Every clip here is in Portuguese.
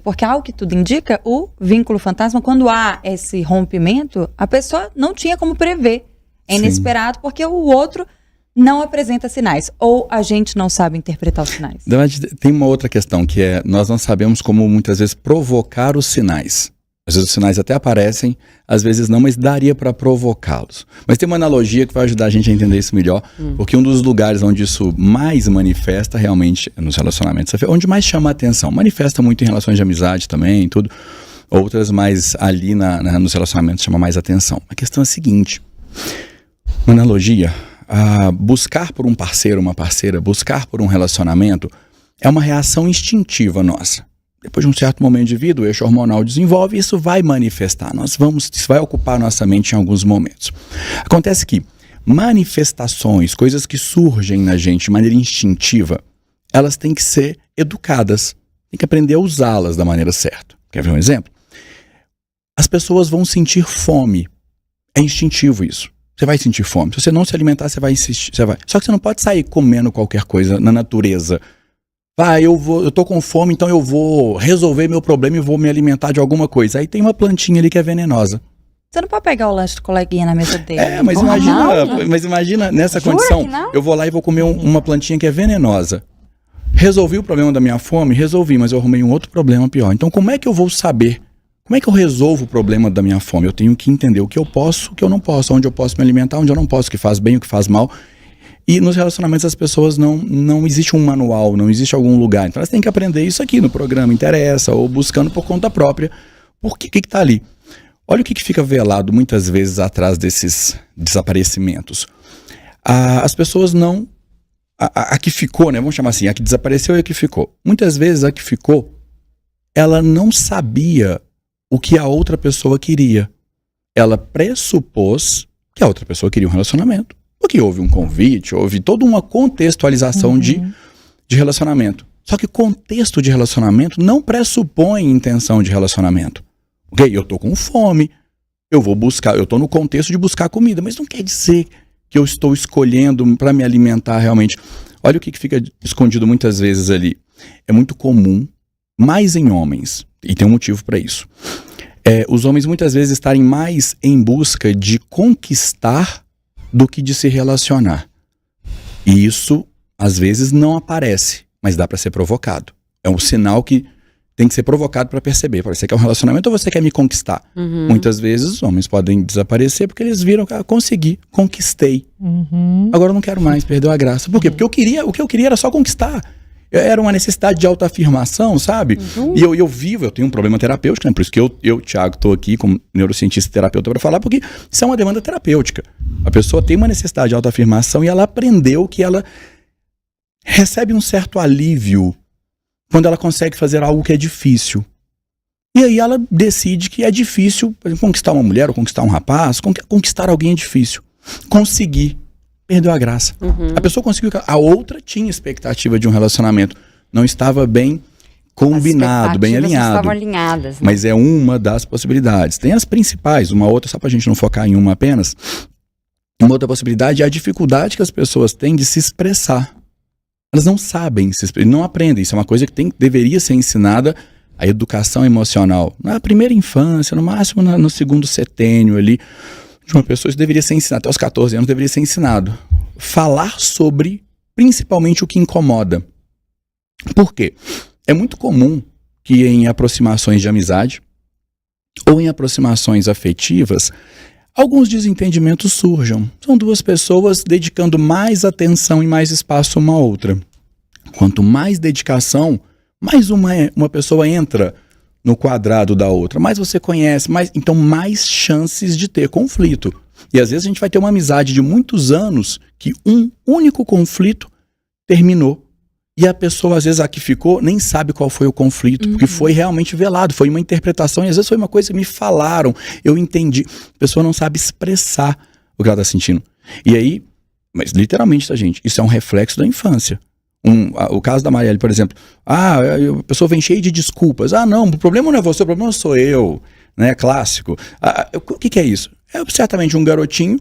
Porque ao que tudo indica, o vínculo fantasma, quando há esse rompimento, a pessoa não tinha como prever. É inesperado porque o outro não apresenta sinais. Ou a gente não sabe interpretar os sinais. Tem uma outra questão, que é, nós não sabemos como muitas vezes provocar os sinais. Às vezes os sinais até aparecem, às vezes não, mas daria para provocá-los. Mas tem uma analogia que vai ajudar a gente a entender isso melhor, porque um dos lugares onde isso mais manifesta realmente é nos relacionamentos, onde mais chama a atenção. Manifesta muito em relações de amizade também, tudo. Outras mais ali nos relacionamentos chama mais atenção. A questão é a seguinte, uma analogia, buscar por um parceiro, uma parceira, buscar por um relacionamento é uma reação instintiva nossa. Depois de um certo momento de vida, o eixo hormonal desenvolve e isso vai manifestar. Isso vai ocupar nossa mente em alguns momentos. Acontece que manifestações, coisas que surgem na gente de maneira instintiva, elas têm que ser educadas. Tem que aprender a usá-las da maneira certa. Quer ver um exemplo? As pessoas vão sentir fome. É instintivo isso. Você vai sentir fome. Se você não se alimentar, você vai insistir. Só que você não pode sair comendo qualquer coisa na natureza. Eu tô com fome, então eu vou resolver meu problema e vou me alimentar de alguma coisa. Aí tem uma plantinha ali que é venenosa. Você não pode pegar o lanche do coleguinha na mesa dele. Mas imagina nessa condição, eu vou lá e vou comer uma plantinha que é venenosa. Resolvi o problema da minha fome? Resolvi, mas eu arrumei um outro problema pior. Então como é que eu vou saber? Como é que eu resolvo o problema da minha fome? Eu tenho que entender o que eu posso, o que eu não posso, onde eu posso me alimentar, onde eu não posso, o que faz bem, o que faz mal. E nos relacionamentos as pessoas não existe um manual, não existe algum lugar. Então elas têm que aprender isso aqui no programa Interessa ou buscando por conta própria. Por que está ali? Olha o que fica velado muitas vezes atrás desses desaparecimentos. As pessoas não... A que ficou, né? Vamos chamar assim, a que desapareceu e a que ficou. Muitas vezes a que ficou, ela não sabia o que a outra pessoa queria. Ela pressupôs que a outra pessoa queria um relacionamento. Porque houve um convite, houve toda uma contextualização de relacionamento. Só que contexto de relacionamento não pressupõe intenção de relacionamento. Ok? Eu tô com fome, eu tô no contexto de buscar comida, mas não quer dizer que eu estou escolhendo para me alimentar realmente. Olha o que fica escondido muitas vezes ali. É muito comum, mais em homens, e tem um motivo para isso. Os homens muitas vezes estarem mais em busca de conquistar do que de se relacionar. E isso, às vezes, não aparece, mas dá para ser provocado. É um sinal que tem que ser provocado para perceber. Você quer um relacionamento ou você quer me conquistar? Muitas vezes os homens podem desaparecer porque eles viram que consegui, conquistei. Agora eu não quero mais, perdeu a graça. Por quê? Porque o que eu queria era só conquistar. Era uma necessidade de autoafirmação, sabe? E eu tenho um problema terapêutico, né? Por isso que eu Thiago, estou aqui como neurocientista e terapeuta para falar, porque isso é uma demanda terapêutica. A pessoa tem uma necessidade de autoafirmação e ela aprendeu que ela recebe um certo alívio quando ela consegue fazer algo que é difícil. E aí ela decide que é difícil, por exemplo, conquistar uma mulher ou conquistar um rapaz, conquistar alguém é difícil. Conseguir. Perdeu a graça. A pessoa conseguiu, a outra tinha expectativa de um relacionamento. Não estava bem combinado, bem alinhado. Estavam alinhadas, né? Mas é uma das possibilidades. Tem as principais, uma outra, só pra gente não focar em uma apenas. Uma outra possibilidade é a dificuldade que as pessoas têm de se expressar. Elas não sabem se expressar, não aprendem. Isso é uma coisa que deveria ser ensinada, a educação emocional. Na primeira infância, no máximo no segundo setênio ali, de uma pessoa, isso deveria ser ensinado, até os 14 anos deveria ser ensinado. Falar sobre, principalmente, o que incomoda. Por quê? É muito comum que em aproximações de amizade ou em aproximações afetivas, alguns desentendimentos surjam. São duas pessoas dedicando mais atenção e mais espaço uma à outra. Quanto mais dedicação, mais uma pessoa entra no quadrado da outra, mais você conhece, então mais chances de ter conflito. E às vezes a gente vai ter uma amizade de muitos anos que um único conflito terminou. E a pessoa, às vezes, a que ficou, nem sabe qual foi o conflito, porque foi realmente velado, foi uma interpretação, e às vezes foi uma coisa que me falaram, eu entendi. A pessoa não sabe expressar o que ela está sentindo. E aí, mas literalmente, tá, gente, isso é um reflexo da infância. O caso da Marielle, por exemplo, a pessoa vem cheia de desculpas. Não, o problema não é você, o problema sou eu, né, clássico. O que é isso? É certamente um garotinho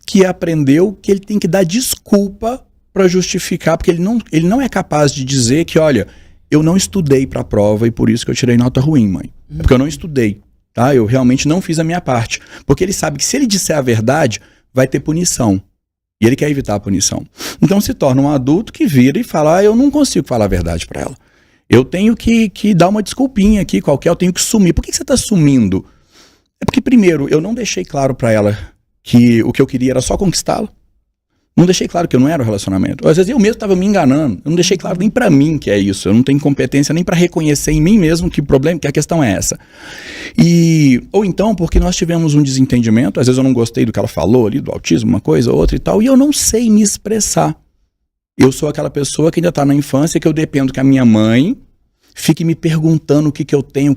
que aprendeu que ele tem que dar desculpa para justificar, porque ele não é capaz de dizer que, olha, eu não estudei para a prova e por isso que eu tirei nota ruim, mãe. É porque eu não estudei, tá? Eu realmente não fiz a minha parte. Porque ele sabe que se ele disser a verdade, vai ter punição. E ele quer evitar a punição. Então se torna um adulto que vira e fala, eu não consigo falar a verdade para ela. Eu tenho que dar uma desculpinha aqui qualquer, eu tenho que sumir. Por que você está sumindo? É porque, primeiro, eu não deixei claro para ela que o que eu queria era só conquistá-la. Não deixei claro que eu não era o relacionamento. Às vezes eu mesmo estava me enganando. Eu não deixei claro nem para mim que é isso. Eu não tenho competência nem para reconhecer em mim mesmo que o problema, que a questão é essa. Ou então, porque nós tivemos um desentendimento, às vezes eu não gostei do que ela falou ali, do autismo, uma coisa ou outra e tal, e eu não sei me expressar. Eu sou aquela pessoa que ainda está na infância, que eu dependo que a minha mãe fique me perguntando o que eu tenho,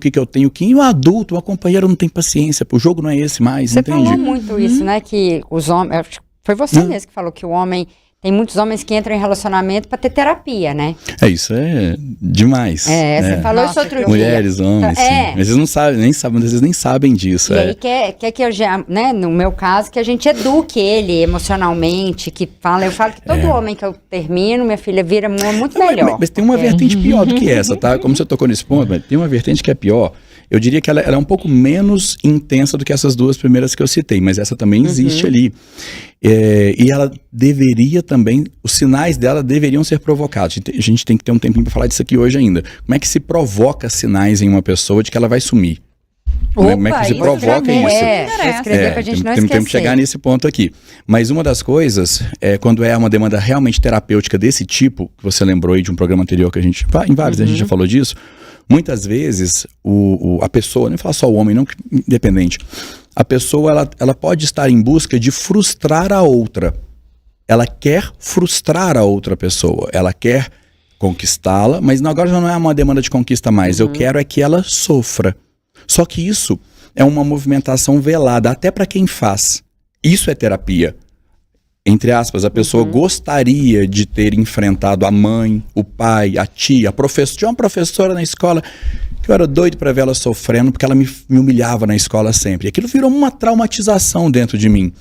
e o adulto, o companheiro não tem paciência, o jogo não é esse mais, você entende? Você falou muito isso, né, que os homens, foi você mesmo que falou que o homem, tem muitos homens que entram em relacionamento para ter terapia, né? Isso é demais. Você falou isso outro dia. Mulheres, homens, mas eles não sabem, muitas vezes nem sabem disso. E aí quer que eu já, né, no meu caso, que a gente eduque ele emocionalmente, eu falo que todo homem que eu termino, minha filha vira muito melhor. Mas tem uma vertente pior do que essa, tá? Como você tocou nesse ponto, mas tem uma vertente que é pior. Eu diria que ela é um pouco menos intensa do que essas duas primeiras que eu citei, mas essa também existe ali. E ela deveria também, os sinais dela deveriam ser provocados. A gente tem que ter um tempinho para falar disso aqui hoje ainda. Como é que se provoca sinais em uma pessoa de que ela vai sumir? Como é que se provoca isso? Temos que chegar nesse ponto aqui. Mas uma das coisas, quando é uma demanda realmente terapêutica desse tipo, que você lembrou aí de um programa anterior que a gente, em vários a gente já falou disso, muitas vezes a pessoa, nem falar só o homem, não independente, a pessoa ela pode estar em busca de frustrar a outra. Ela quer frustrar a outra pessoa, ela quer conquistá-la, mas agora já não é uma demanda de conquista mais, eu quero é que ela sofra. Só que isso é uma movimentação velada, até para quem faz. Isso é terapia. Entre aspas, a pessoa gostaria de ter enfrentado a mãe, o pai, a tia, a professora. Tinha uma professora na escola que eu era doido para ver ela sofrendo, porque ela me humilhava na escola sempre. E aquilo virou uma traumatização dentro de mim.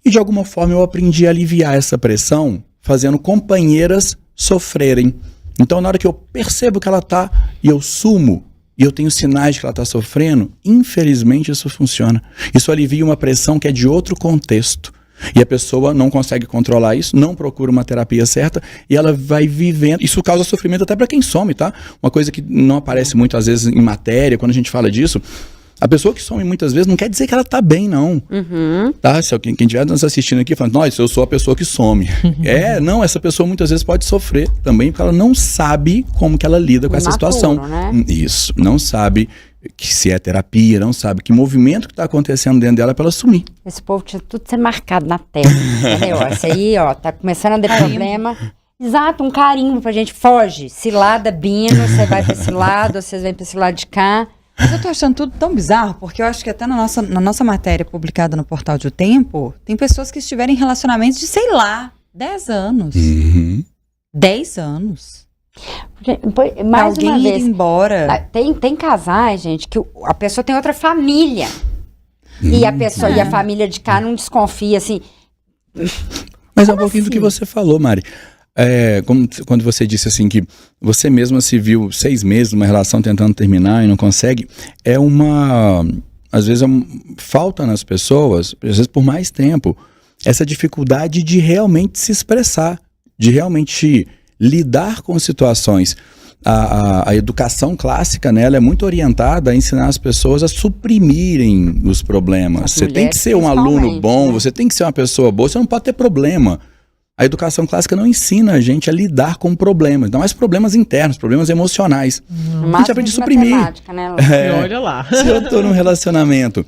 E de alguma forma eu aprendi a aliviar essa pressão, fazendo companheiras sofrerem. Então na hora que eu percebo que ela está e eu sumo, e eu tenho sinais de que ela está sofrendo, infelizmente isso funciona. Isso alivia uma pressão que é de outro contexto. E a pessoa não consegue controlar isso, não procura uma terapia certa e ela vai vivendo. Isso causa sofrimento até para quem some, tá? Uma coisa que não aparece muito às vezes em matéria, quando a gente fala disso. A pessoa que some muitas vezes não quer dizer que ela tá bem, não. Tá? Se quem estiver nos assistindo aqui falando, nossa, eu sou a pessoa que some. Não, essa pessoa muitas vezes pode sofrer também, porque ela não sabe como que ela lida com essa situação. Né? Isso, não sabe que se é terapia, não sabe que movimento que tá acontecendo dentro dela para ela sumir. Esse povo tinha tudo ser marcado na tela, entendeu? Esse aí, tá começando a ter problema. Exato, um carinho pra gente, foge, cilada, bino, você vai pra esse lado, vocês vêm pra esse lado de cá. Mas eu tô achando tudo tão bizarro, porque eu acho que até na nossa matéria publicada no Portal de O Tempo, tem pessoas que estiverem em relacionamentos de, sei lá, 10 anos. 10 anos. Mais alguém uma vez, ir embora. Tem casais, gente, que a pessoa tem outra família. E a pessoa e a família de cá não desconfia, assim. Mas é um pouquinho do que você falou, Mari. Quando você disse assim que você mesma se viu 6 meses numa relação tentando terminar e não consegue, às vezes falta nas pessoas, às vezes por mais tempo, essa dificuldade de realmente se expressar, de realmente lidar com situações. A educação clássica, né, ela é muito orientada a ensinar as pessoas a suprimirem os problemas. Você tem que ser um aluno bom, você tem que ser uma pessoa boa, você não pode ter problema. A educação clássica não ensina a gente a lidar com problemas, não mais problemas internos, problemas emocionais. A gente aprende a suprimir. Né, olha lá. Se eu tô num relacionamento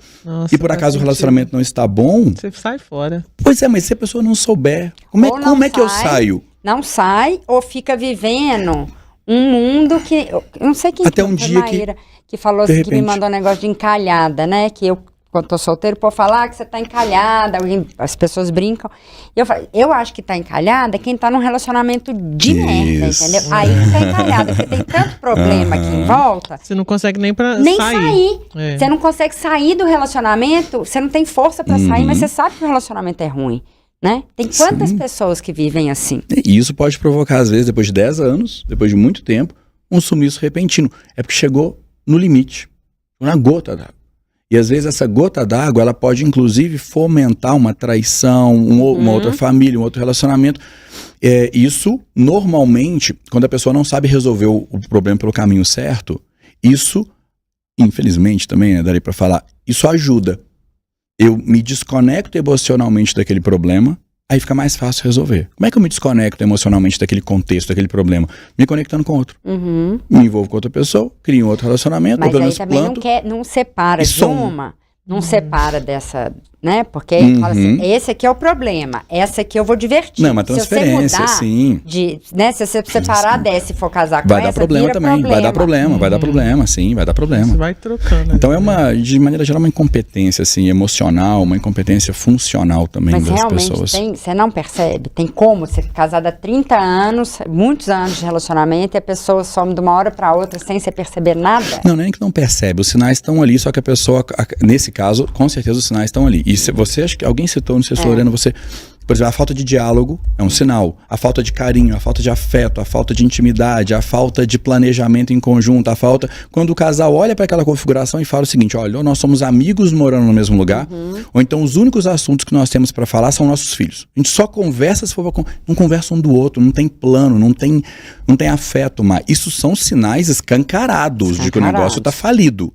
e por acaso o relacionamento não está bom... Você sai fora. Pois é, mas se a pessoa não souber, como é que eu saio? Não sai ou fica vivendo um mundo que... Eu não sei quem até um dia Maíra, que falou assim, que me mandou um negócio de encalhada, né? Que eu, quando tô solteiro, pode falar que você tá encalhada, as pessoas brincam. E eu falo, eu acho que tá encalhada quem tá num relacionamento de merda, entendeu? Aí que tá encalhada, porque tem tanto problema aqui em volta. Você não consegue nem sair. Você não consegue sair do relacionamento, você não tem força pra sair, mas você sabe que o relacionamento é ruim. Né? Tem quantas pessoas que vivem assim? E isso pode provocar, às vezes, depois de 10 anos, depois de muito tempo, um sumiço repentino. É porque chegou no limite, na gota d'água. E às vezes essa gota d'água, ela pode inclusive fomentar uma traição, uma outra família, um outro relacionamento. Isso, normalmente, quando a pessoa não sabe resolver o problema pelo caminho certo, isso, infelizmente também, né, daria para falar, isso ajuda. Eu me desconecto emocionalmente daquele problema, aí fica mais fácil resolver. Como é que eu me desconecto emocionalmente daquele contexto, daquele problema? Me conectando com outro. Me envolvo com outra pessoa, crio um outro relacionamento. Mas aí também não separa de uma, não separa dessa, né? Porque aí fala assim, esse aqui é o problema, essa aqui eu vou divertir. Não, uma transferência, se você mudar sim. Né, se você separar dessa e for casar com essa, vai dar problema também, vai dar problema, sim, vai dar problema. Você vai trocando. Então de maneira geral, uma incompetência assim, emocional, uma incompetência funcional também das pessoas. Mas você não percebe, tem como você ficar casada há 30 anos, muitos anos de relacionamento, e a pessoa some de uma hora para outra sem você perceber nada? Não, nem que não percebe, os sinais estão ali, só que a pessoa, nesse caso, com certeza os sinais estão ali. E se você, acho que alguém citou, não sei se Lorena, você... Por exemplo, a falta de diálogo é um sinal. A falta de carinho, a falta de afeto, a falta de intimidade, a falta de planejamento em conjunto, a falta... Quando o casal olha para aquela configuração e fala o seguinte, olha, nós somos amigos morando no mesmo lugar, ou então os únicos assuntos que nós temos para falar são nossos filhos. A gente só conversa se for não conversa um do outro, não tem plano, não tem afeto mais. Isso são sinais escancarados de que o negócio está falido.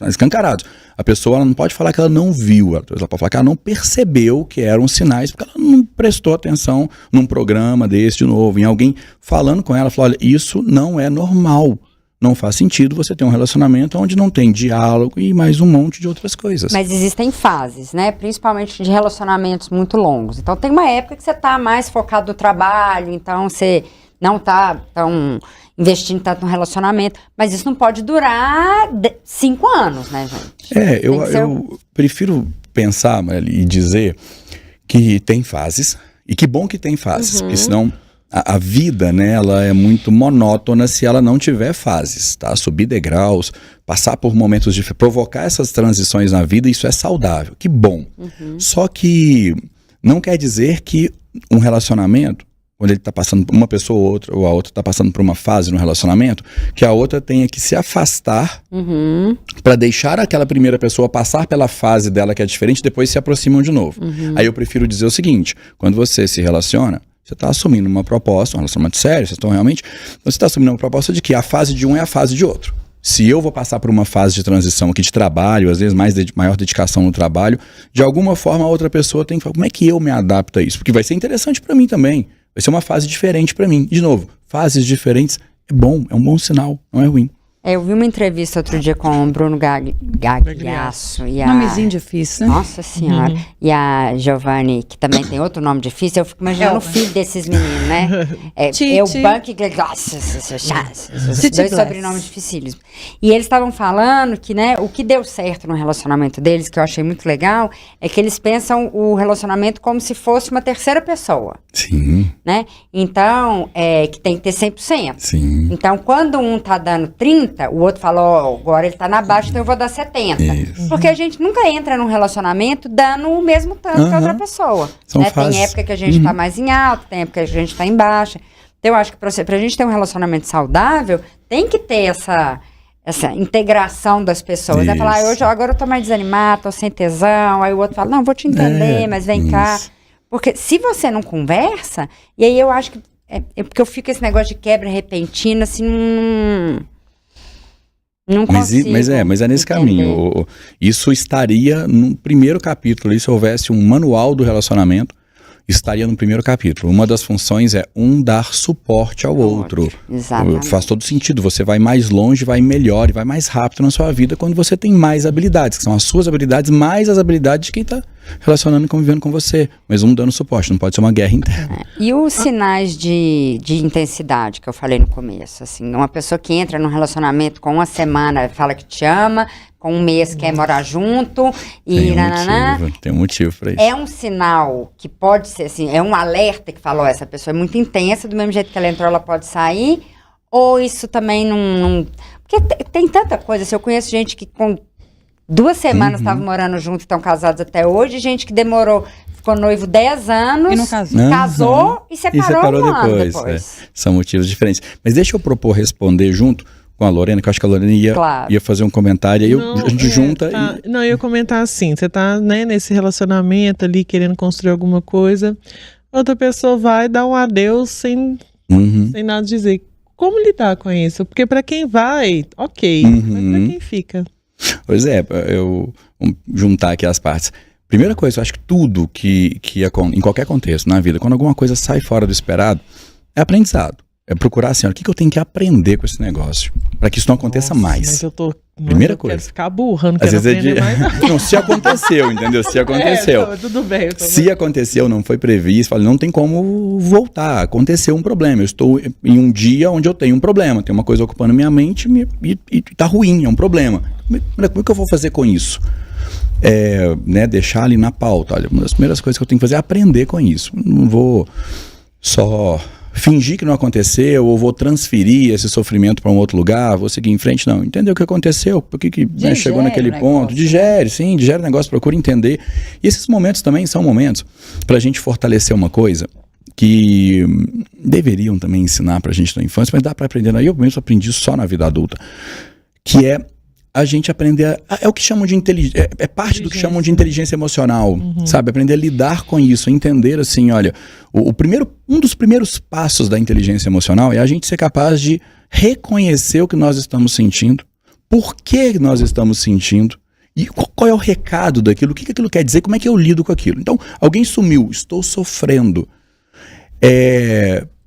Escancarados. A pessoa ela não pode falar que ela não viu, ela pode falar que ela não percebeu que eram sinais, porque ela não prestou atenção num programa desse de novo, em alguém falando com ela, falou, olha, isso não é normal, não faz sentido você ter um relacionamento onde não tem diálogo e mais um monte de outras coisas. Mas existem fases, né, principalmente de relacionamentos muito longos, então tem uma época que você está mais focado no trabalho, então você não está tão... investindo tanto no relacionamento, mas isso não pode durar 5 anos, né, gente? Eu prefiro pensar e dizer que tem fases, e que bom que tem fases, porque senão a vida, né, ela é muito monótona se ela não tiver fases, tá? Subir degraus, passar por momentos de provocar essas transições na vida, isso é saudável, que bom. Só que não quer dizer que um relacionamento, quando ele está passando por uma pessoa ou a outra está passando por uma fase no relacionamento, que a outra tenha que se afastar para deixar aquela primeira pessoa passar pela fase dela que é diferente, depois se aproximam de novo. Aí eu prefiro dizer o seguinte, quando você se relaciona, você está assumindo uma proposta, um relacionamento sério, vocês estão realmente... Você está assumindo uma proposta de que a fase de um é a fase de outro. Se eu vou passar por uma fase de transição aqui de trabalho, às vezes maior dedicação no trabalho, de alguma forma a outra pessoa tem que falar, como é que eu me adapto a isso? Porque vai ser interessante para mim também. Vai ser uma fase diferente para mim. De novo, fases diferentes é bom, é um bom sinal, não é ruim. Eu vi uma entrevista outro dia com o Bruno Gagliasso e a... Nomezinho difícil, né? Nossa Senhora. E a Giovanni, que também tem outro nome difícil. Eu fico imaginando o filho desses meninos, né? É o Bank dois sobrenomes dificílimos. E eles estavam falando que, né, o que deu certo no relacionamento deles, que eu achei muito legal, é que eles pensam o relacionamento como se fosse uma terceira pessoa. Sim. Né? Então, que tem que ter 100%. Sim. Então, quando um tá dando 30%, o outro fala, agora ele tá na baixa, então eu vou dar 70%. Isso. Porque a gente nunca entra num relacionamento dando o mesmo tanto que a outra pessoa. Né? Tem época que a gente tá mais em alta, tem época que a gente tá em baixa. Então, eu acho que pra gente ter um relacionamento saudável, tem que ter essa integração das pessoas. Vai falar, agora eu tô mais desanimado, tô sem tesão. Aí o outro fala, não, vou te entender, mas vem cá. Porque se você não conversa, e aí eu acho que porque eu fico esse negócio de quebra repentina, assim, não consigo. Mas é nesse caminho. Isso estaria no primeiro capítulo, se houvesse um manual do relacionamento, estaria no primeiro capítulo. Uma das funções é dar suporte ao outro. Exatamente. Faz todo sentido. Você vai mais longe, vai melhor e vai mais rápido na sua vida quando você tem mais habilidades, que são as suas habilidades, mais as habilidades de quem está relacionando e convivendo com você. Mas dando suporte, não pode ser uma guerra interna. E os sinais de intensidade que eu falei no começo? Assim, uma pessoa que entra num relacionamento com uma semana fala que te ama, com um mês quer morar junto e tem um motivo para isso. É um sinal que pode ser assim, é um alerta que falou, essa pessoa é muito intensa, do mesmo jeito que ela entrou, ela pode sair, ou isso também não... Porque tem tanta coisa, assim, eu conheço gente que com 2 semanas estavam morando junto e estão casados até hoje, gente que ficou noivo 10 anos. E não casou. Casou e separou um ano depois. São motivos diferentes. Mas deixa eu propor responder junto com a Lorena, que eu acho que a Lorena ia fazer um comentário, aí a gente junta. Não, eu ia comentar assim, você tá, né, nesse relacionamento ali, querendo construir alguma coisa, outra pessoa vai dar um adeus sem nada dizer. Como lidar com isso? Porque para quem vai, ok, mas para quem fica? Pois é, eu vou juntar aqui as partes. Primeira coisa, eu acho que tudo que em qualquer contexto na vida, quando alguma coisa sai fora do esperado, é aprendizado. É procurar assim, olha, o que eu tenho que aprender com esse negócio? Para que isso não aconteça mais. Mas eu tô... Primeira coisa. Quero ficar burra, não às quero vezes aprender mais. Não, se aconteceu, entendeu? Se aconteceu. Tudo bem. Se aconteceu, não foi previsto, não tem como voltar. Aconteceu um problema. Eu estou em um dia onde eu tenho um problema. Tem uma coisa ocupando minha mente e tá ruim, é um problema. Como é que eu vou fazer com isso? Né, deixar ali na pauta. Olha, uma das primeiras coisas que eu tenho que fazer é aprender com isso. Não vou só fingir que não aconteceu, ou vou transferir esse sofrimento para um outro lugar, vou seguir em frente, não. Entender o que aconteceu, por que né, chegou naquele ponto. Digere o negócio, procura entender. E esses momentos também são momentos para a gente fortalecer uma coisa que deveriam também ensinar para a gente na infância, mas dá para aprender. Eu mesmo aprendi só na vida adulta, que é a gente aprender, é o que chamam de inteligência, é parte do que chamam de inteligência emocional, sabe? Aprender a lidar com isso, entender assim, olha, um dos primeiros passos da inteligência emocional é a gente ser capaz de reconhecer o que nós estamos sentindo, por que nós estamos sentindo, e qual é o recado daquilo, o que aquilo quer dizer, como é que eu lido com aquilo. Então, alguém sumiu, estou sofrendo.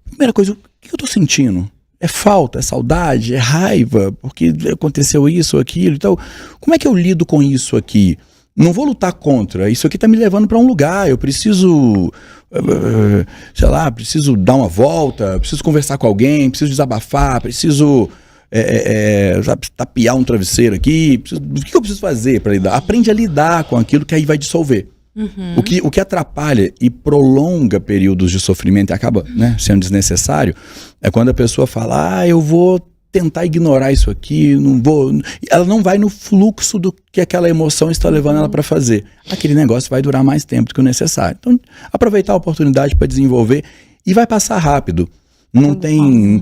Primeira coisa, o que eu estou sentindo? É falta, é saudade, é raiva, porque aconteceu isso ou aquilo. Então, como é que eu lido com isso aqui? Não vou lutar contra. Isso aqui está me levando para um lugar. Eu preciso, preciso dar uma volta, preciso conversar com alguém, preciso desabafar, preciso tapear um travesseiro aqui. O que eu preciso fazer para lidar? Aprende a lidar com aquilo que aí vai dissolver. O que atrapalha e prolonga períodos de sofrimento e acaba, né, sendo desnecessário é quando a pessoa fala, eu vou tentar ignorar isso aqui, ela não vai no fluxo do que aquela emoção está levando ela para fazer. Aquele negócio vai durar mais tempo do que o necessário. Então, aproveitar a oportunidade para desenvolver e vai passar rápido. Não tem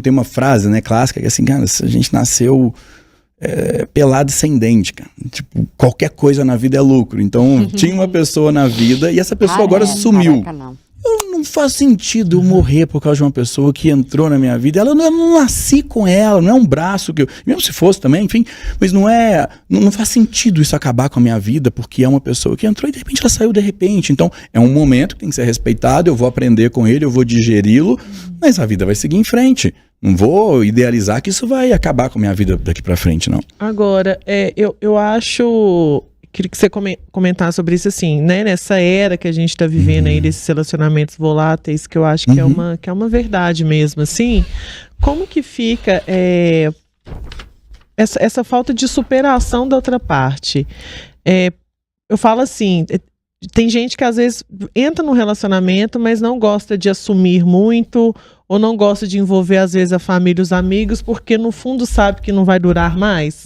uma frase, né, clássica que é assim, cara, a gente nasceu pelado e sem dente, cara. Tipo, qualquer coisa na vida é lucro. Então, tinha uma pessoa na vida e essa pessoa agora sumiu. Não faz sentido eu morrer por causa de uma pessoa que entrou na minha vida. Eu não nasci com ela, não é um braço que eu... Mesmo se fosse também, enfim. Mas não faz sentido isso acabar com a minha vida porque é uma pessoa que entrou e de repente ela saiu de repente. Então, é um momento que tem que ser respeitado, eu vou aprender com ele, eu vou digeri-lo, mas a vida vai seguir em frente. Não vou idealizar que isso vai acabar com a minha vida daqui pra frente, não. Agora, eu acho... Queria que você comentasse sobre isso assim, né? Nessa era que a gente está vivendo aí desses relacionamentos voláteis, que eu acho que é uma verdade mesmo, assim. Como que fica essa falta de superação da outra parte? Eu falo assim, tem gente que às vezes entra num relacionamento, mas não gosta de assumir muito, ou não gosta de envolver às vezes a família e os amigos, porque no fundo sabe que não vai durar mais,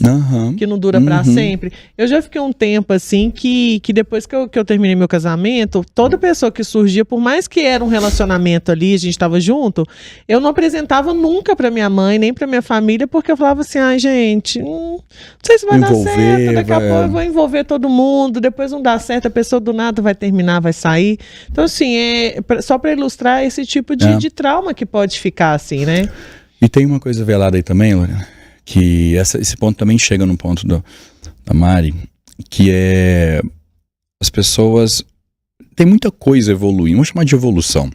que não dura pra sempre. Eu já fiquei um tempo assim, que depois que eu terminei meu casamento, toda pessoa que surgia, por mais que era um relacionamento ali, a gente tava junto, eu não apresentava nunca pra minha mãe, nem pra minha família, porque eu falava assim, gente, não sei se vai dar certo, daqui a pouco eu vou envolver todo mundo, depois não dá certo, a pessoa do nada vai terminar, vai sair. Então assim, só pra ilustrar esse tipo de trauma que pode ficar assim, né? E tem uma coisa velada aí também, Lorena, que esse ponto também chega no ponto da Mari, que é as pessoas... Tem muita coisa evoluindo, vamos chamar de evolução.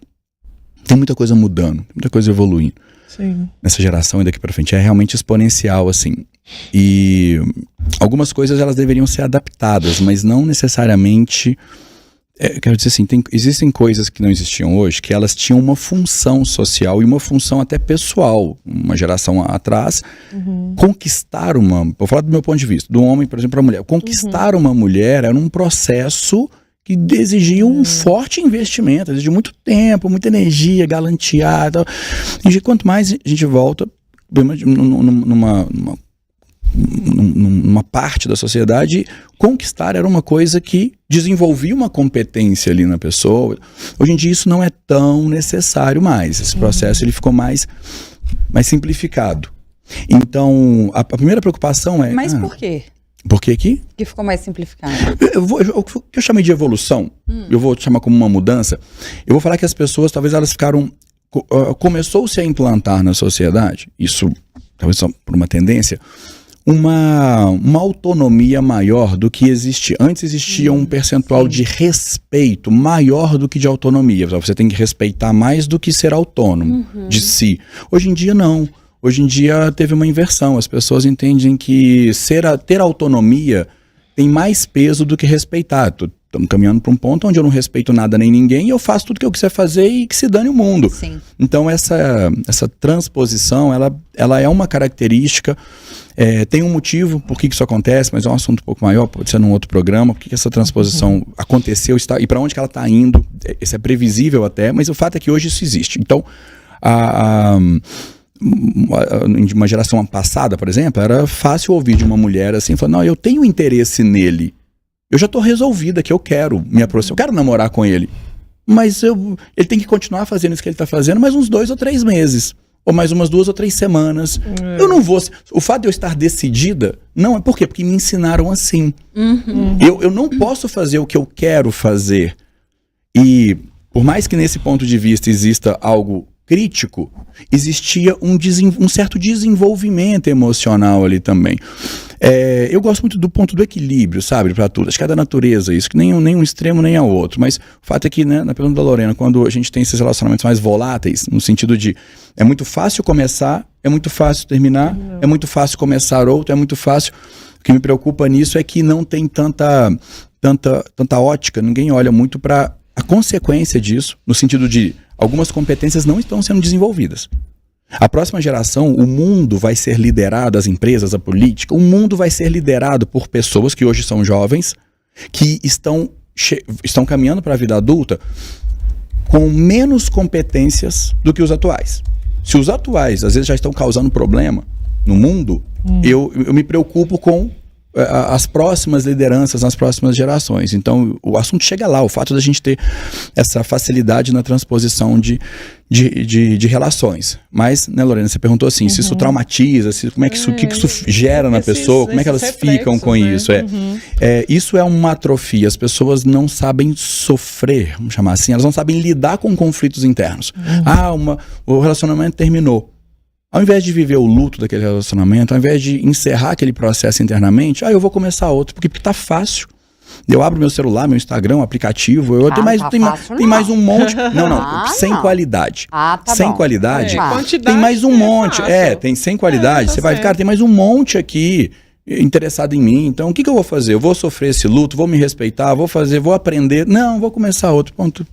Tem muita coisa mudando, muita coisa evoluindo. Sim. Nessa geração e daqui pra frente é realmente exponencial, assim. E algumas coisas elas deveriam ser adaptadas, mas não necessariamente... quero dizer assim, existem coisas que não existiam hoje, que elas tinham uma função social e uma função até pessoal. Uma geração atrás, conquistar vou falar do meu ponto de vista, do homem, por exemplo, para a mulher. Conquistar uma mulher era um processo que exigia um forte investimento, exigia muito tempo, muita energia, galantear e tal. E quanto mais a gente volta numa numa parte da sociedade, conquistar era uma coisa que desenvolvia uma competência ali na pessoa. Hoje em dia isso não é tão necessário mais. Esse processo ele ficou mais simplificado. Então, a primeira preocupação é... Mas por quê? Por que aqui? Que ficou mais simplificado. O que eu chamei de evolução, eu vou chamar como uma mudança, eu vou falar que as pessoas, talvez elas ficaram... começou-se a implantar na sociedade, isso talvez só por uma tendência, uma autonomia maior do que existe. Antes existia um percentual de respeito maior do que de autonomia. Você tem que respeitar mais do que ser autônomo de si. Hoje em dia não. Hoje em dia teve uma inversão. As pessoas entendem que ter autonomia tem mais peso do que respeitar. Estamos caminhando para um ponto onde eu não respeito nada nem ninguém e eu faço tudo que eu quiser fazer e que se dane o mundo. Sim. Então essa transposição, ela é uma característica, tem um motivo por que isso acontece, mas é um assunto um pouco maior, pode ser num outro programa, por que essa transposição aconteceu e para onde que ela está indo. Isso é previsível até, mas o fato é que hoje isso existe. Então, em uma geração passada, por exemplo, era fácil ouvir de uma mulher assim, falando, não, eu tenho interesse nele. Eu já estou resolvida que eu quero me aproximar, eu quero namorar com ele. Mas ele tem que continuar fazendo isso que ele está fazendo mais uns 2 ou 3 meses. Ou mais umas 2 ou 3 semanas. Eu não vou... O fato de eu estar decidida, não é por quê? Porque me ensinaram assim. Eu não posso fazer o que eu quero fazer. E por mais que nesse ponto de vista exista algo crítico, existia um certo desenvolvimento emocional ali também. Eu gosto muito do ponto do equilíbrio, sabe, para tudo. Acho que é da natureza isso, que nem um extremo nem ao outro. Mas o fato é que, né, na pergunta da Lorena, quando a gente tem esses relacionamentos mais voláteis, no sentido de é muito fácil começar, é muito fácil terminar, é muito fácil começar outro, é muito fácil. O que me preocupa nisso é que não tem tanta ótica, ninguém olha muito para a consequência disso, no sentido de algumas competências não estão sendo desenvolvidas. A próxima geração, o mundo vai ser liderado, as empresas, a política, o mundo vai ser liderado por pessoas que hoje são jovens, que estão caminhando para a vida adulta com menos competências do que os atuais. Se os atuais, às vezes, já estão causando problema no mundo, eu me preocupo com as próximas lideranças nas próximas gerações. Então, o assunto chega lá, o fato da gente ter essa facilidade na transposição de relações. Mas, né, Lorena, você perguntou assim, se isso traumatiza, como é que isso, o que isso gera na pessoa, como é que elas ficam com isso? Isso é uma atrofia, as pessoas não sabem sofrer, vamos chamar assim, elas não sabem lidar com conflitos internos. O relacionamento terminou. Ao invés de viver o luto daquele relacionamento, ao invés de encerrar aquele processo internamente, eu vou começar outro, porque tá fácil. Eu abro meu celular, meu Instagram, aplicativo, tem mais um monte. Sem qualidade. Sem qualidade. Tem mais um monte. Tem sem qualidade. Você vai ficar, tem mais um monte aqui interessado em mim. Então, o que eu vou fazer? Eu vou sofrer esse luto, vou me respeitar, vou aprender. Não, vou começar outro. Ponto.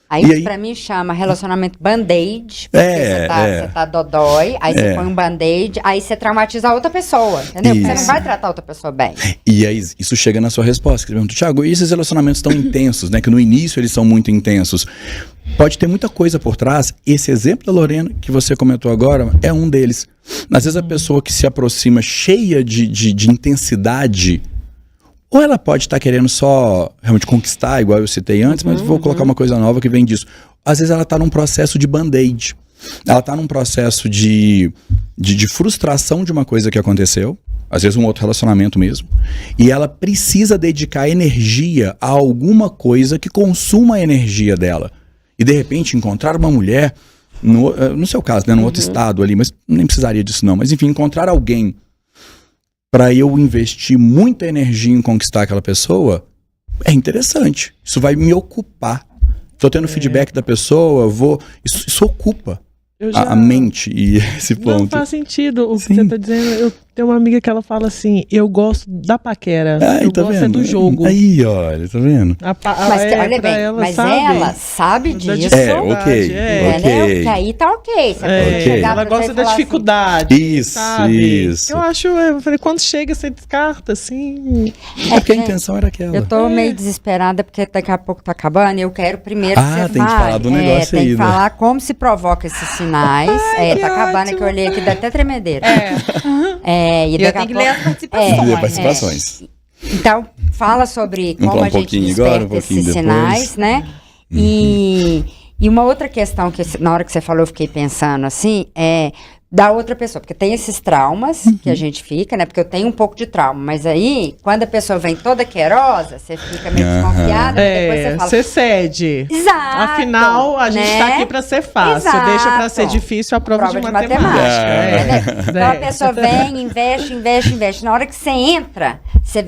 Aí pra mim chama relacionamento band-aid, porque você tá dodói, aí você põe um band-aid, aí você traumatiza a outra pessoa, entendeu? Porque você não vai tratar a outra pessoa bem. E aí isso chega na sua resposta, que você pergunta, Thiago, e esses relacionamentos tão intensos, né, que no início eles são muito intensos, pode ter muita coisa por trás. Esse exemplo da Lorena, que você comentou agora, é um deles. Às vezes a pessoa que se aproxima cheia de intensidade, ou ela pode estar querendo só realmente conquistar, igual eu citei antes, mas vou colocar uma coisa nova que vem disso. Às vezes ela está num processo de band-aid. Ela está num processo de frustração de uma coisa que aconteceu, às vezes um outro relacionamento mesmo, e ela precisa dedicar energia a alguma coisa que consuma a energia dela. E de repente encontrar uma mulher, no seu caso, né, num outro estado ali, mas nem precisaria disso não, mas enfim, encontrar alguém para eu investir muita energia em conquistar aquela pessoa, é interessante. Isso vai me ocupar. Estou tendo feedback da pessoa, isso ocupa a mente e esse ponto. Não faz sentido o que você está dizendo. Eu tenho uma amiga que ela fala assim, eu gosto da paquera, eu gosto do jogo. Aí, olha, tá vendo? Olha bem, ela sabe disso. Ok. Que aí tá ok. Ela gosta da dificuldade. Isso. Eu falei, quando chega, você descarta, assim. Porque a intenção era aquela. Eu tô meio desesperada, porque daqui a pouco tá acabando, e eu quero primeiro que você tem que falar do negócio aí. Tem que falar como se provoca esses sinais. Tá acabando, que eu olhei aqui, dá até tremedeira. E eu tenho que ler as participações. Então, fala sobre como a gente desperta esses sinais, né? E uma outra questão que na hora que você falou eu fiquei pensando assim, da outra pessoa, porque tem esses traumas que a gente fica, né? Porque eu tenho um pouco de trauma, mas aí, quando a pessoa vem toda queirosa, você fica meio desconfiada, depois você fala... Você cede. Exato. Afinal, a gente tá aqui pra ser fácil, deixa pra ser difícil a prova de matemática. Então a pessoa vem, investe. Na hora que você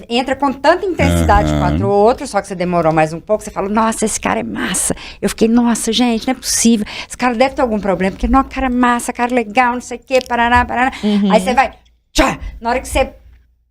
entra com tanta intensidade quanto o outro, só que você demorou mais um pouco, você fala, nossa, esse cara é massa. Eu fiquei, nossa, gente, não é possível. Esse cara deve ter algum problema, porque, não, cara é massa, cara legal, não sei o quê, parará. Aí você vai, tchá, na hora que você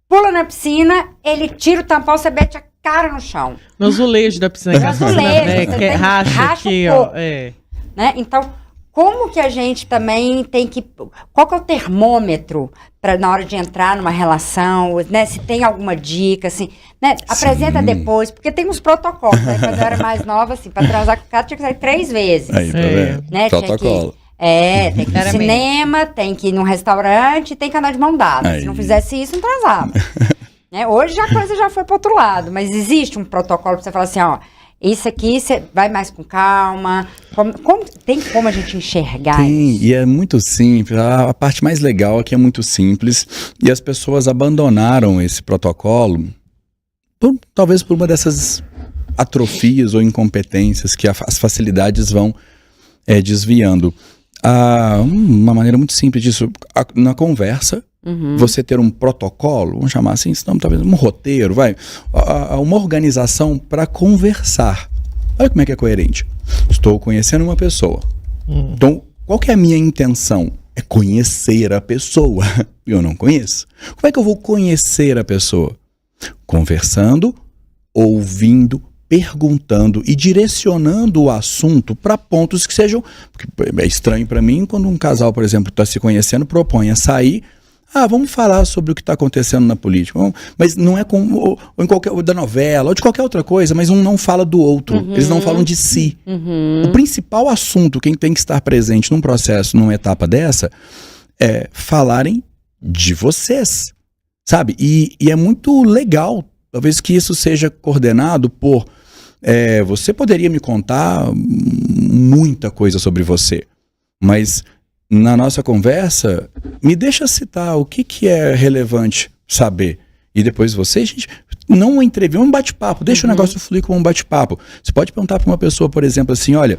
pula na piscina, ele tira o tampão, você mete a cara no chão. No azulejo da piscina. No azulejo, que racha aqui, ó. Né? Então, como que a gente também tem que... Qual que é o termômetro para na hora de entrar numa relação, né? Se tem alguma dica, assim, né? Apresenta depois, porque tem uns protocolos, né? Quando eu era mais nova, assim, para transar com o cara tinha que sair 3 vezes. Aí, tá vendo? Né? Protocolo. Tem que ir no cinema, tem que ir num restaurante, tem que andar de mão dada. Se não fizesse isso, não transava. Né? Hoje a coisa já foi pro outro lado, mas existe um protocolo pra você falar assim, ó, isso aqui você vai mais com calma. Tem como a gente enxergar isso? E é muito simples. A parte mais legal aqui é muito simples. E as pessoas abandonaram esse protocolo, talvez por uma dessas atrofias ou incompetências que as facilidades vão desviando. Uma maneira muito simples disso, na conversa, você ter um protocolo, vamos chamar assim, senão, talvez um roteiro, uma organização para conversar. Olha como é que é coerente. Estou conhecendo uma pessoa. Então, qual que é a minha intenção? É conhecer a pessoa. Eu não conheço. Como é que eu vou conhecer a pessoa? Conversando, ouvindo, perguntando e direcionando o assunto para pontos que sejam... Porque é estranho para mim quando um casal, por exemplo, está se conhecendo, propõe a sair. Vamos falar sobre o que está acontecendo na política. Mas não é ou em qualquer da novela, ou de qualquer outra coisa, mas um não fala do outro. Eles não falam de si. O principal assunto, quem tem que estar presente num processo, numa etapa dessa, é falarem de vocês. Sabe? E é muito legal, talvez que isso seja coordenado por... você poderia me contar muita coisa sobre você, mas na nossa conversa, me deixa citar o que é relevante saber. E depois você, gente, não uma entrevista, um bate-papo, deixa o negócio fluir como um bate-papo. Você pode perguntar para uma pessoa, por exemplo, assim, olha,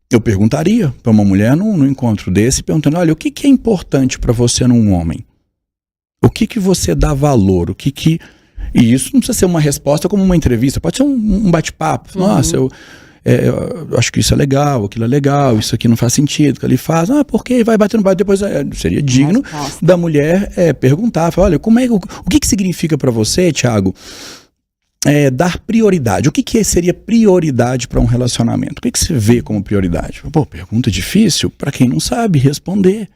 eu perguntaria para uma mulher num encontro desse, perguntando, olha, o que é importante para você num homem? O que você dá valor? E isso não precisa ser uma resposta como uma entrevista, pode ser um bate-papo. Nossa, eu acho que isso é legal, aquilo é legal, isso aqui não faz sentido, que ele faz, por quê? Vai batendo, depois seria digno da mulher perguntar, falar, olha, o que significa para você, Thiago, dar prioridade? O que seria prioridade para um relacionamento? O que você vê como prioridade? Pergunta difícil para quem não sabe responder.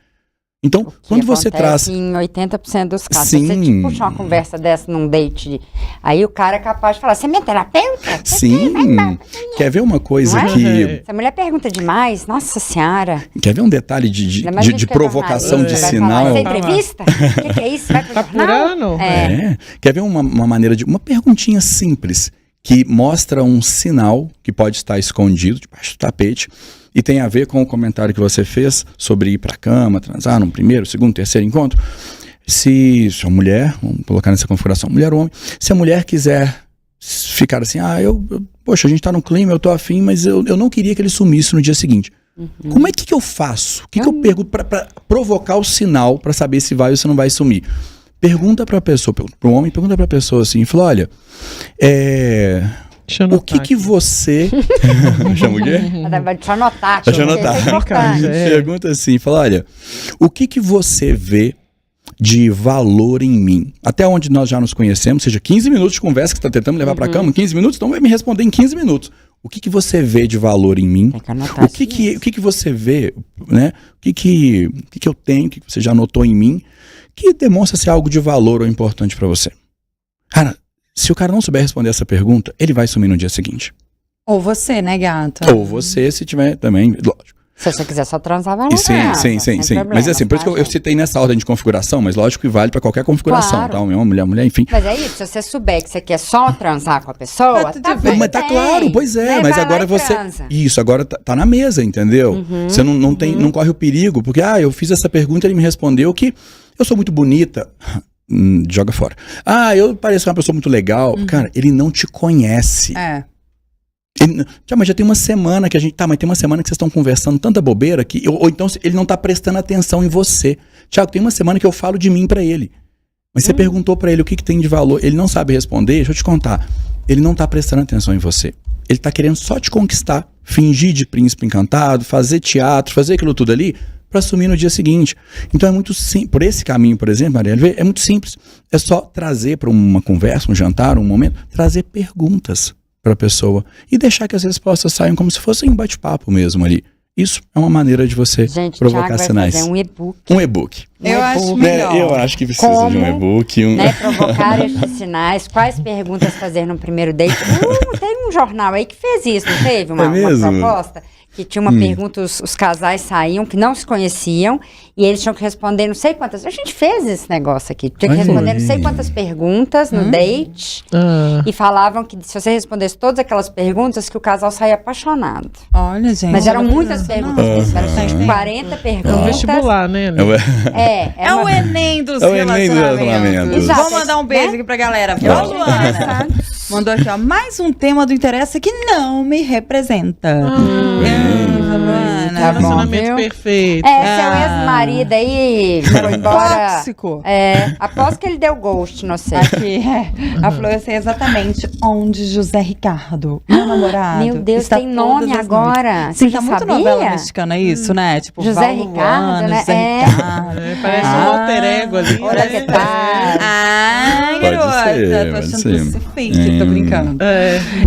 Então, quando você traz... em 80% dos casos, sim. Se você puxar uma conversa dessa num date, aí o cara é capaz de falar, você é minha terapeuta? Sim, quer ver uma coisa que... Se a mulher pergunta demais, nossa senhora... Quer ver um detalhe de provocação de sinal? Você é entrevista? O que é isso? Vai pro jornal? Quer ver uma maneira de... Uma perguntinha simples, que mostra um sinal que pode estar escondido debaixo do tapete, e tem a ver com o comentário que você fez sobre ir pra cama, transar num primeiro, segundo, terceiro encontro. Se a mulher, vamos colocar nessa configuração, mulher ou homem, se a mulher quiser ficar assim, poxa, a gente tá num clima, eu tô afim, mas eu não queria que ele sumisse no dia seguinte. Como é que eu faço? O que eu pergunto pra provocar o sinal pra saber se vai ou se não vai sumir? Pergunta pra pessoa, pro homem, pergunta pra pessoa assim, fala, olha, o que você... Chama o quê? Deixa eu anotar. Deixa eu anotar. Pergunta assim, fala, olha, o que você vê de valor em mim? Até onde nós já nos conhecemos, seja 15 minutos de conversa que você está tentando levar para a cama, 15 minutos, então vai me responder em 15 minutos. O que você vê de valor em mim? O que você vê, né? O que eu tenho, o que você já notou em mim, que demonstra ser algo de valor ou importante para você? Cara, se o cara não souber responder essa pergunta, ele vai sumir no dia seguinte. Ou você, né, gata? Ou você, se tiver também, lógico. Se você quiser só transar, vai lá. Sim. Mas assim, por isso que eu citei nessa ordem de configuração, mas lógico que vale pra qualquer configuração, claro. Tá? Homem, mulher, enfim. Mas é isso, se você souber que você quer só transar com a pessoa, tá bem. Mas tá claro, pois é, mas agora você... Isso, agora tá na mesa, entendeu? Você não corre o perigo, porque, eu fiz essa pergunta e ele me respondeu que eu sou muito bonita. Joga fora. Eu pareço uma pessoa muito legal. Cara, ele não te conhece. Mas já tem uma semana que a gente... mas tem uma semana que vocês estão conversando tanta bobeira que... Ou então ele não tá prestando atenção em você. Tiago, tem uma semana que eu falo de mim pra ele. Mas você perguntou pra ele o que tem de valor. Ele não sabe responder. Deixa eu te contar. Ele não tá prestando atenção em você. Ele tá querendo só te conquistar. Fingir de príncipe encantado. Fazer teatro. Fazer aquilo tudo ali pra assumir no dia seguinte. Então é muito simples. Por esse caminho, por exemplo, Maria, é muito simples. É só trazer pra uma conversa, um jantar, um momento, trazer perguntas para a pessoa e deixar que as respostas saiam como se fossem um bate-papo mesmo ali. Isso é uma maneira de você provocar sinais. Thiago vai fazer um e-book. Eu acho melhor. Eu acho que precisa de um e-book. Provocar esses sinais. Quais perguntas fazer no primeiro date? Tem um jornal aí que fez isso, não teve? Uma proposta? Que tinha uma pergunta, os casais saíam, que não se conheciam, e eles tinham que responder não sei quantas... A gente fez esse negócio aqui. Tinha que responder não sei quantas perguntas no date, e falavam que se você respondesse todas aquelas perguntas, que o casal saía apaixonado. Olha, gente. Mas eram muitas perguntas, eram 40 perguntas. É um vestibular, né? É o Enem dos relacionamentos. Vamos mandar um beijo aqui pra galera. Luana mandou aqui, mais um tema do Interessa que não me representa. Relacionamento perfeito. Seu ex-marido aí foi embora. Tóxico. Após que ele deu ghost, não sei. Aqui, a Flor, eu sei exatamente onde José Ricardo, meu namorado. Meu Deus, tem nome agora. Sim, tá muito novela mexicana isso, né? Tipo, José Ricardo, né? Parece um alter ego ali. Olha que tal. Garota, tô achando que você fake, tô brincando.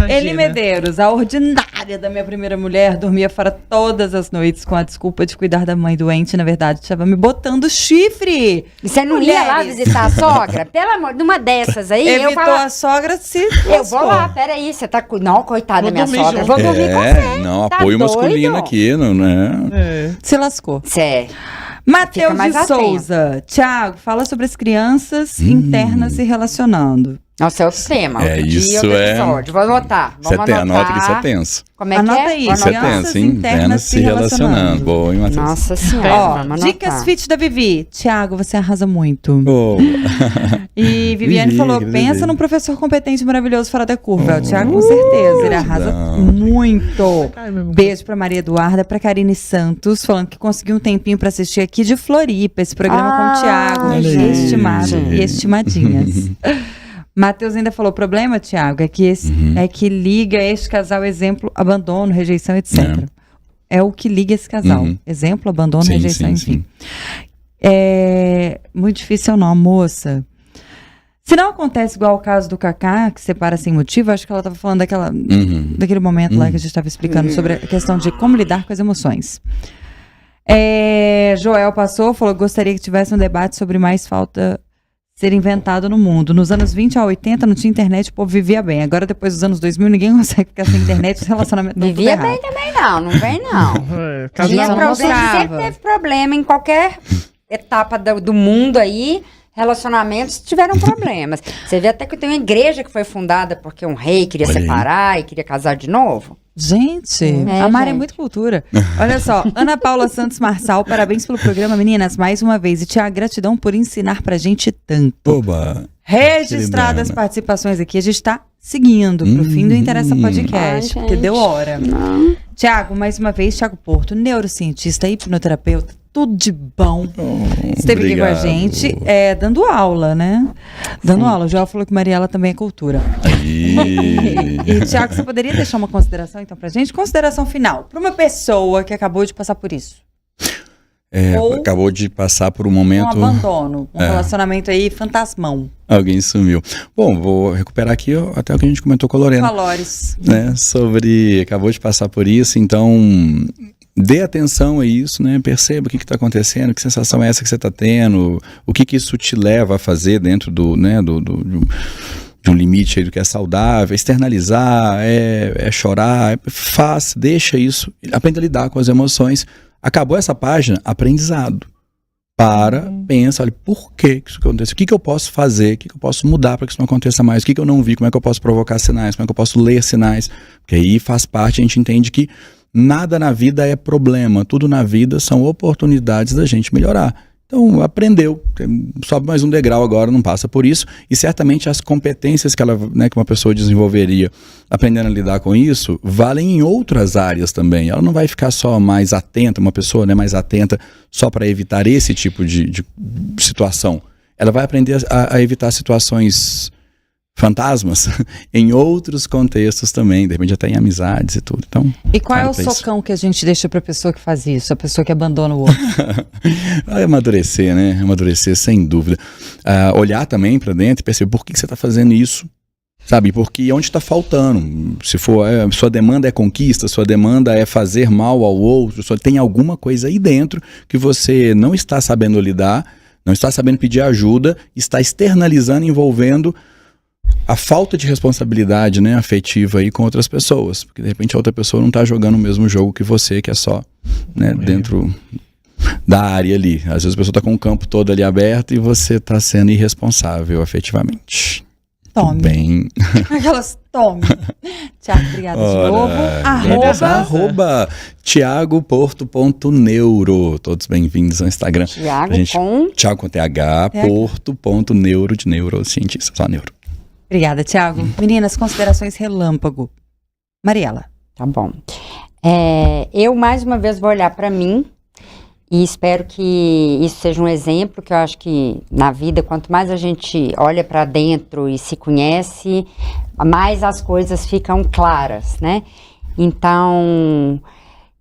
Eli Medeiros, a ordinária da minha primeira mulher, dormia fora todas as noites com a desculpa de cuidar da mãe doente. Na verdade, estava me botando chifre. E você não ia lá visitar a sogra? Pelo amor, numa dessas aí, evitou a sogra se eu vou lá, peraí, você tá... Não, coitada da minha sogra, vou dormir com você. Não, tá apoio masculino aqui, não é? Se lascou. Sério. Matheus de Souza. Thiago, fala sobre as crianças internas se relacionando. Nossa, é o tema. Isso Vou anotar. Anota que isso é tenso. Como é Anota que é? aí. Isso é tenso, internas se relacionando. Boa, hein, Matheus? Nossa senhora. Dicas fit da Vivi. Thiago, você arrasa muito. E Viviane falou, pensa num professor competente, maravilhoso, fora da curva. O Thiago, com certeza, ele arrasa muito. Beijo pra Maria Eduarda, pra Karine Santos, falando que conseguiu um tempinho pra assistir aqui de Floripa, esse programa com o Thiago. Estimado e estimadinhas. Matheus ainda falou, o problema, Thiago, é que, é que liga este casal, exemplo, abandono, rejeição, etc. É o que liga esse casal. Exemplo, abandono, rejeição, enfim. É muito difícil não, moça. Se não acontece igual o caso do Kaká, que separa sem motivo, acho que ela estava falando daquele momento lá que a gente estava explicando sobre a questão de como lidar com as emoções. Joel passou, falou que gostaria que tivesse um debate sobre mais falta... ser inventado no mundo. Nos anos 20 a 80 não tinha internet, o povo vivia bem. Agora, depois dos anos 2000, ninguém consegue ficar sem internet, os relacionamentos não vivia bem também não vem não. Sempre teve problema em qualquer etapa do mundo aí, relacionamentos tiveram problemas. Você vê até que tem uma igreja que foi fundada porque um rei queria separar e queria casar de novo. Gente, a Mari é muito cultura. Olha só, Ana Paula Santos Marçal, parabéns pelo programa, meninas, mais uma vez. E Thiago, gratidão por ensinar pra gente tanto. Oba! Registradas as participações aqui, a gente tá seguindo pro fim do Interessa Podcast, porque deu hora. Thiago, mais uma vez, Thiago Porto, neurocientista, hipnoterapeuta, tudo de bom. Esteve aqui com a gente, dando aula, né? Dando aula. O Joel falou que Mariela também é cultura. E, Thiago, você poderia deixar uma consideração, então, pra gente? Consideração final, pra uma pessoa que acabou de passar por isso. Acabou de passar por um momento... Um abandono, um relacionamento aí fantasmão. Alguém sumiu. Bom, vou recuperar aqui até o que a gente comentou com a Lorena. Valores. Né, acabou de passar por isso, então... Dê atenção a isso, né? Perceba o que está acontecendo, que sensação é essa que você está tendo, o que isso te leva a fazer dentro de um limite aí do que é saudável, externalizar, chorar, deixa isso, aprenda a lidar com as emoções, Acabou essa página, aprendizado. Pensa, olha, por que isso aconteceu? O que eu posso fazer? O que eu posso mudar para que isso não aconteça mais? O que eu não vi? Como é que eu posso provocar sinais? Como é que eu posso ler sinais? Porque aí faz parte, a gente entende que nada na vida é problema. Tudo na vida são oportunidades da gente melhorar. Então, aprendeu, sobe mais um degrau agora, não passa por isso, e certamente as competências que que uma pessoa desenvolveria aprendendo a lidar com isso, valem em outras áreas também. Ela não vai ficar só mais atenta, uma pessoa mais atenta só para evitar esse tipo de situação. Ela vai aprender a evitar situações fantasmas em outros contextos também, de repente até em amizades e tudo. Então, e qual é o socão que a gente deixa para a pessoa que faz isso, a pessoa que abandona o outro? Amadurecer, né? Amadurecer, sem dúvida. Olhar também para dentro e perceber por que você está fazendo isso, sabe? Porque onde está faltando. Se for, sua demanda é conquista, sua demanda é fazer mal ao outro, só tem alguma coisa aí dentro que você não está sabendo lidar, não está sabendo pedir ajuda, está externalizando, envolvendo a falta de responsabilidade, né, afetiva aí com outras pessoas, porque de repente a outra pessoa não está jogando o mesmo jogo que você, que é só, né, dentro da área ali. Às vezes a pessoa está com o campo todo ali aberto e você está sendo irresponsável afetivamente. Tome. Bem. Aquelas tome. Tiago, obrigada de novo. @ Tiago.porto.neuro. Todos bem-vindos ao Instagram. Tiago com TH, Porto.neuro de neurocientista, só neuro. Obrigada, Tiago. Meninas, considerações relâmpago. Mariela. Tá bom. Eu, mais uma vez, vou olhar para mim e espero que isso seja um exemplo, que eu acho que na vida, quanto mais a gente olha para dentro e se conhece, mais as coisas ficam claras, né? Então,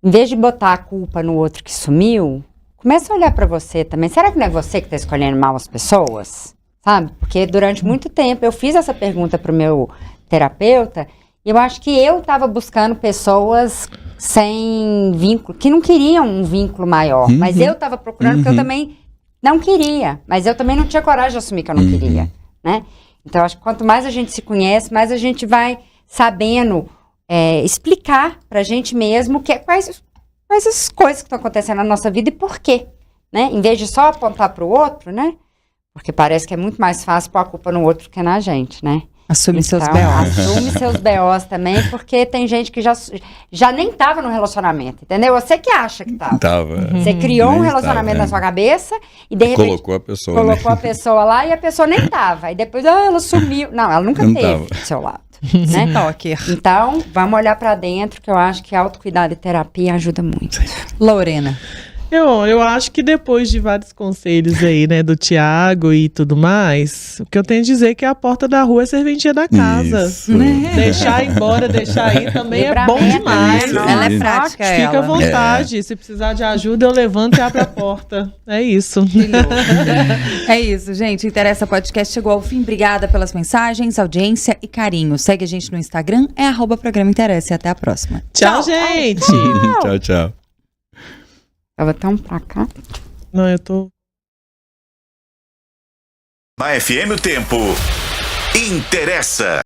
em vez de botar a culpa no outro que sumiu, começa a olhar para você também. Será que não é você que está escolhendo mal as pessoas? Sabe? Porque durante muito tempo eu fiz essa pergunta para o meu terapeuta e eu acho que eu estava buscando pessoas sem vínculo, que não queriam um vínculo maior, mas eu estava procurando porque eu também não queria, mas eu também não tinha coragem de assumir que eu não queria, né? Então, eu acho que quanto mais a gente se conhece, mais a gente vai sabendo explicar pra gente mesmo quais as coisas que estão acontecendo na nossa vida e por quê, né? Em vez de só apontar pro outro, né? Porque parece que é muito mais fácil pôr a culpa no outro que na gente, né? Assume seus BOs. Assume seus BOs também, porque tem gente que já nem tava no relacionamento, entendeu? Você que acha que tava. Você criou um relacionamento na sua cabeça e de repente colocou a pessoa lá e a pessoa nem tava. E depois ela sumiu. Não, ela nunca teve do seu lado. Né? Então, vamos olhar pra dentro, que eu acho que autocuidado e terapia ajuda muito. Lorena. Eu acho que depois de vários conselhos aí, né, do Tiago e tudo mais, o que eu tenho a dizer é que a porta da rua é serventia da casa. Né? Deixar embora, deixar ir também é bom demais. Ela é prática, Fica à vontade. Se precisar de ajuda, eu levanto e abro a porta. É isso. É isso, gente. Interessa Podcast chegou ao fim. Obrigada pelas mensagens, audiência e carinho. Segue a gente no Instagram, @programa Interessa. E até a próxima. Tchau, gente. Tchau, tchau. Tava tão pra cá. Não, eu tô... Na FM o tempo interessa.